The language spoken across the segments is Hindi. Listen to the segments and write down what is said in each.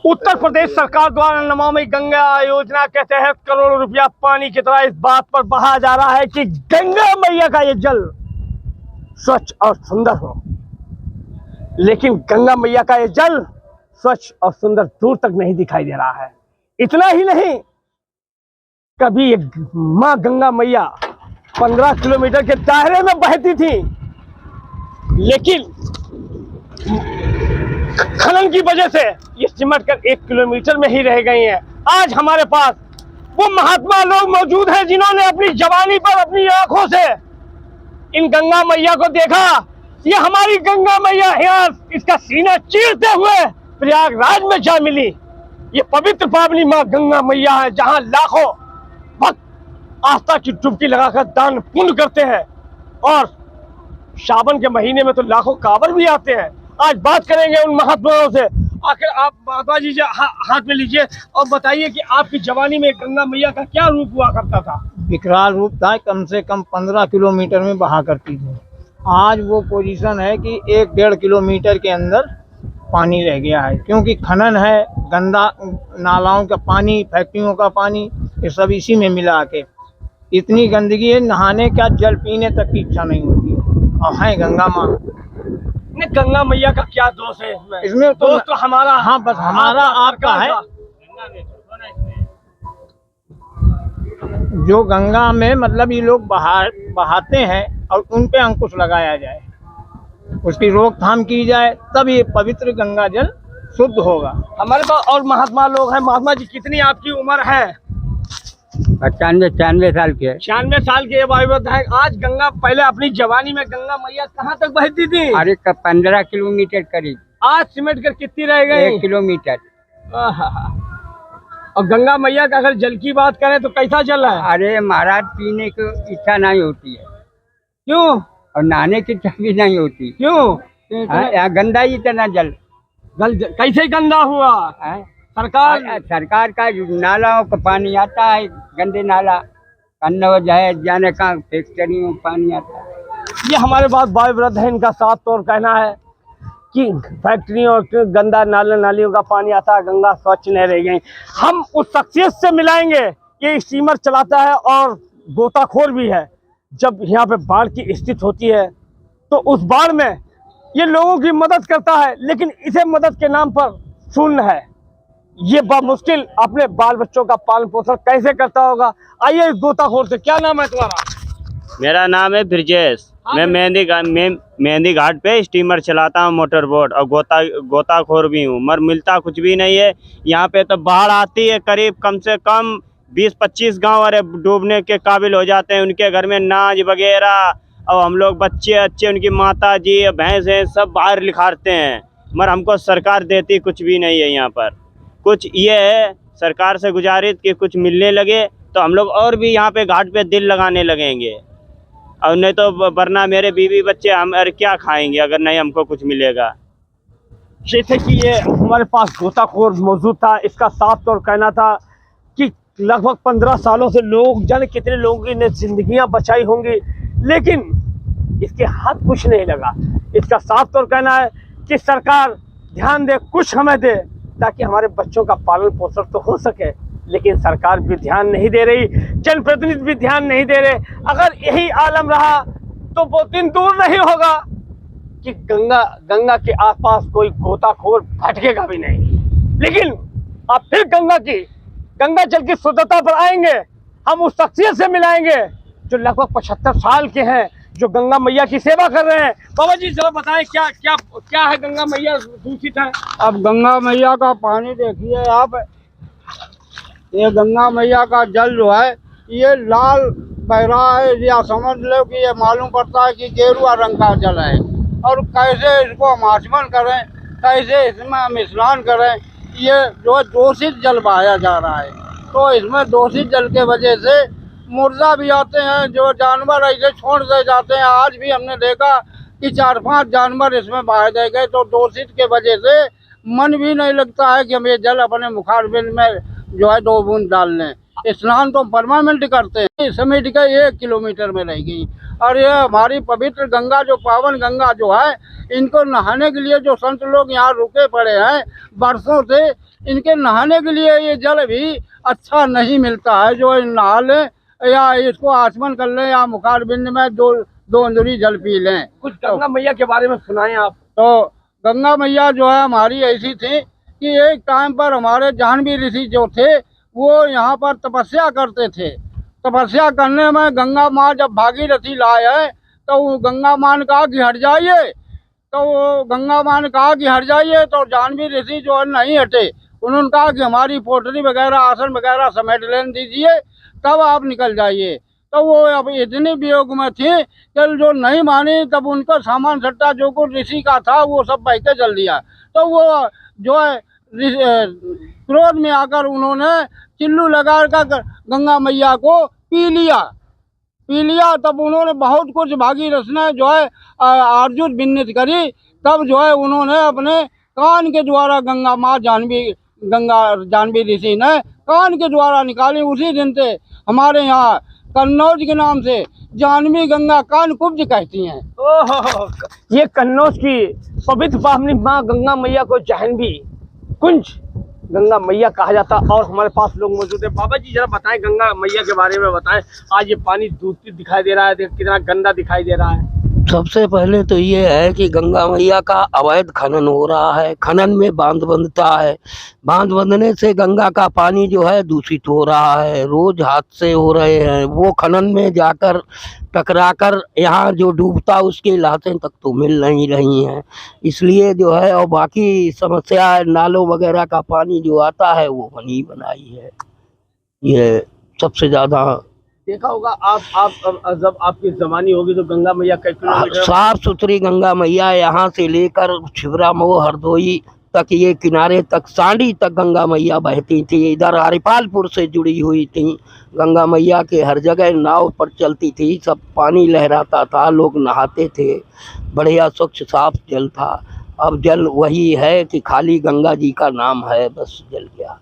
उत्तर प्रदेश सरकार द्वारा नमामि गंगा योजना के तहत करोड़ों रुपया पानी की तरह इस बात पर बहाया जा रहा है कि गंगा मैया का ये जल स्वच्छ और सुंदर हो। लेकिन गंगा मैया का ये जल स्वच्छ और सुंदर दूर तक नहीं दिखाई दे रहा है। इतना ही नहीं, कभी ये माँ गंगा मैया 15 किलोमीटर के दायरे में बहती थी, लेकिन खनन की वजह से ये सिमट कर 1 किलोमीटर में ही रह गई हैं। आज हमारे पास वो महात्मा लोग मौजूद हैं जिन्होंने अपनी जवानी पर अपनी आंखों से इन गंगा मैया को देखा। ये हमारी गंगा मैया यहाँ इसका सीना चीरते हुए प्रयागराज में जा मिली। ये पवित्र पावनी माँ गंगा मैया है, जहाँ लाखों भक्त आस्था की डुबकी लगाकर दान पुण्य करते हैं, और सावन के महीने में तो लाखों कांवड़ भी आते हैं। आज बात करेंगे उन महात्माओं से। आखिर आप बाबा जी हाथ में लीजिए और बताइए कि आपकी जवानी में गंगा मैया का क्या रूप हुआ करता था? विकराल रूप था, कम से कम 15 किलोमीटर में बहा करती थी। आज वो पोजीशन है कि 1-1.5 किलोमीटर के अंदर पानी रह गया है, क्योंकि खनन है, गंदा नालाओं का पानी, फैक्ट्रियों का पानी, ये सब इसी में मिला के इतनी गंदगी है, नहाने का जल पीने तक की इच्छा नहीं होती है। और है गंगा माँ, गंगा मैया का क्या दोष है इसमें? इसमें तो हमारा, हाँ बस हमारा आपका है। जो गंगा में मतलब ये लोग बहाते हैं और उन पे अंकुश लगाया जाए, उसकी रोकथाम की जाए, तब ये पवित्र गंगा जल शुद्ध होगा। हमारे पास और महात्मा लोग हैं। महात्मा जी, कितनी आपकी उम्र है? 95 साल के। 96 साल के वयोवृद्ध है। आज गंगा, पहले अपनी जवानी में गंगा मैया कहाँ तक बहती थी? अरे 15 किलोमीटर करीब। आज सिमट कर कितनी रह गई? 1 किलोमीटर। और गंगा मैया का अगर जल की बात करें तो कैसा जल है? अरे महाराज, पीने की इच्छा नहीं होती है। क्यों? और नहाने की इच्छा भी नहीं होती। क्यों? यहाँ गंदा ही इतना जल। कैसे गंदा हुआ? सरकार का नालाओं का पानी आता है, गंदे नाला अन्ना जाए जाने का फैक्ट्री में पानी आता है। ये हमारे पास वयोवृद्ध है, इनका साफ तौर कहना है कि फैक्ट्रियों और गंदा नालियों का पानी आता है, गंगा स्वच्छ नहीं रह गई। हम उस शख्सियत से मिलाएंगे, ये स्टीमर चलाता है और गोताखोर भी है। जब यहाँ पे बाढ़ की स्थिति होती है तो उस बाढ़ में ये लोगों की मदद करता है, लेकिन इसे मदद के नाम पर शून्य है। ये मुश्किल अपने बाल बच्चों का पालन पोषण कैसे करता होगा? आइए इस गोताखोर से। क्या नाम है तुम्हारा? मेरा नाम है ब्रिजेश। मैं मेहंदी घाट पे स्टीमर चलाता हूँ, मोटर बोट, और गोताखोर भी हूँ। मगर मिलता कुछ भी नहीं है। यहाँ पे तो बाढ़ आती है, करीब कम से कम 20-25 गांव अरे डूबने के काबिल हो जाते हैं। उनके घर में नाज वगैरह, और हम लोग बच्चे उनकी माता जी भैंस हैं, सब बाहर लिखाते हैं। मगर हमको सरकार देती कुछ भी नहीं है। यहाँ पर कुछ ये है, सरकार से गुजारिश कि कुछ मिलने लगे तो हम लोग और भी यहाँ पे घाट पे दिल लगाने लगेंगे, और नहीं तो वरना मेरे बीवी बच्चे हम अरे क्या खाएंगे अगर नहीं हमको कुछ मिलेगा। जैसे कि ये हमारे पास गोताखोर मौजूद था, इसका साफ तौर कहना था कि लगभग 15 सालों से लोग, जाने कितने लोगों की जिंदगियां बचाई होंगी, लेकिन इसके हाथ कुछ नहीं लगा। इसका साफ तौर कहना है कि सरकार ध्यान दे, कुछ हमें दे, ताकि हमारे बच्चों का पालन पोषण तो हो सके। लेकिन सरकार भी ध्यान नहीं दे रही, जनप्रतिनिधि भी ध्यान नहीं दे रहे। अगर यही आलम रहा तो वो दिन दूर नहीं होगा कि गंगा के आसपास कोई गोताखोर भटकेगा भी नहीं। लेकिन अब फिर गंगा जल की शुद्धता पर आएंगे, हम उस शख्सियत से मिलाएंगे जो लगभग 75 साल के हैं, जो गंगा मैया की सेवा कर रहे हैं। बाबा जी जरा बताएं, क्या क्या क्या है गंगा मैया दूषित है? अब गंगा मैया का पानी देखिए आप, ये गंगा मैया का जल जो है ये लाल बह रहा है, या समझ लो कि ये मालूम पड़ता है कि गेरुआ रंग का जल है। और कैसे इसको हम आचमन करें, कैसे इसमें हम स्नान करें, ये जो दूषित जल बहाया जा रहा है। तो इसमें दूषित जल के वजह से मुर्दा भी आते हैं, जो जानवर ऐसे छोड़ दे जाते हैं। आज भी हमने देखा कि 4-5 जानवर इसमें बहा दे गए। तो दूषित के वजह से मन भी नहीं लगता है कि हम ये जल अपने मुखारबिंद में जो है 2 बूंद डाल लें। स्नान तो हम परमानेंट करते हैं। समेट के 1 किलोमीटर में रह गई। और ये हमारी पवित्र गंगा, जो पावन गंगा जो है, इनको नहाने के लिए जो संत लोग यहाँ रुके पड़े हैं बरसों से, इनके नहाने के लिए ये जल भी अच्छा नहीं मिलता है। जो नहा लें या इसको आचमन कर लें या मुखारबिंद में 2 अंजुरी जल पी लें। कुछ गंगा मैया के बारे में सुनाएं आप। तो गंगा मैया जो है हमारी ऐसी थी कि एक टाइम पर हमारे जाह्नवी ऋषि जो थे वो यहाँ पर तपस्या करते थे। तपस्या करने में गंगा माँ जब भागीरथी लाए है तो गंगा माँ ने कहा कि हट जाइए। तो गंगा माँ ने कहा कि हट जाइए, तो जाह्नवी ऋषि जो है नहीं हटे। उन्होंने कहा कि हमारी पोटरी वगैरह, आसन वगैरह समेट लेने दीजिए, तब आप निकल जाइए। तो वो अब इतनी वियोग में थी कि जो नहीं मानी, तब उनका सामान सट्टा जो कुछ ऋषि का था वो सब बह के चल दिया। तो वो जो है क्रोध में आकर उन्होंने चिल्लू लगा कर गंगा मैया को पी लिया। तब उन्होंने बहुत कुछ भागीरथ ने जो है अर्जुन विन्नत करी। तब जो है उन्होंने अपने कान के द्वारा गंगा माँ जाह्नवी ऋषि ने कान के द्वारा निकाली। उसी दिन से हमारे यहाँ कन्नौज के नाम से जाह्नवी गंगा कान कुब्ज कहती हैं। ओहो, ये कन्नौज की पवित्र पावनी माँ गंगा मैया को जाह्नवी कुंज गंगा मैया कहा जाता। और हमारे पास लोग मौजूद है। बाबा जी जरा बताएं, गंगा मैया के बारे में बताएं। आज ये पानी दूषित दिखाई दे रहा है, कितना गंदा दिखाई दे रहा है। सबसे पहले तो ये है कि गंगा मैया का अवैध खनन हो रहा है। खनन में बांध बंधता है। बांध बंधने से गंगा का पानी जो है दूषित हो रहा है। रोज हादसे हो रहे हैं। वो खनन में जाकर टकराकर यहाँ जो डूबता उसकी लाशें तक तो मिल नहीं रही हैं। इसलिए जो है, और बाकी समस्या है, नालों वगैरह का पानी जो आता है वो बनी बनाई है। ये सबसे ज़्यादा देखा होगा आप जब आपकी जवानी होगी तो गंगा मैया कई किलोमीटर साफ सुथरी गंगा मैया यहाँ से लेकर छिबरा मोह हरदोई तक, ये किनारे तक, सांडी तक गंगा मैया बहती थी। इधर हरिपालपुर से जुड़ी हुई थी। गंगा मैया के हर जगह नाव पर चलती थी। सब पानी लहराता था, लोग नहाते थे। बढ़िया स्वच्छ साफ जल था। अब जल वही है कि खाली गंगा जी का नाम है, बस जल गया।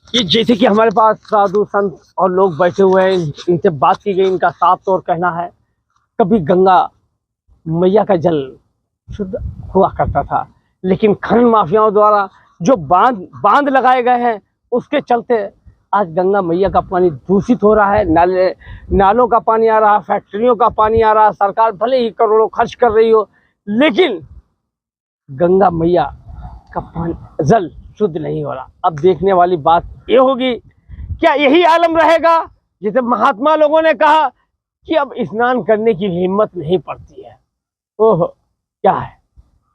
ये जैसे कि हमारे पास साधु संत और लोग बैठे हुए हैं, इनसे बात की गई। इनका साफ तौर कहना है कभी गंगा मैया का जल शुद्ध हुआ करता था, लेकिन खनन माफियाओं द्वारा जो बांध लगाए गए हैं उसके चलते आज गंगा मैया का पानी दूषित हो रहा है। नालों का पानी आ रहा है, फैक्ट्रियों का पानी आ रहा है। सरकार भले ही करोड़ों खर्च कर रही हो, लेकिन गंगा मैया का पानी जल शुद्ध नहीं हो रहा। अब देखने वाली बात ये होगी, क्या यही आलम रहेगा? जैसे महात्मा लोगों ने कहा कि अब स्नान करने की हिम्मत नहीं पड़ती है। ओह, क्या है?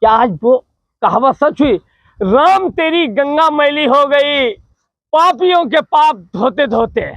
क्या आज वो कहावत सच हुई? राम तेरी गंगा मैली हो गई, पापियों के पाप धोते धोते।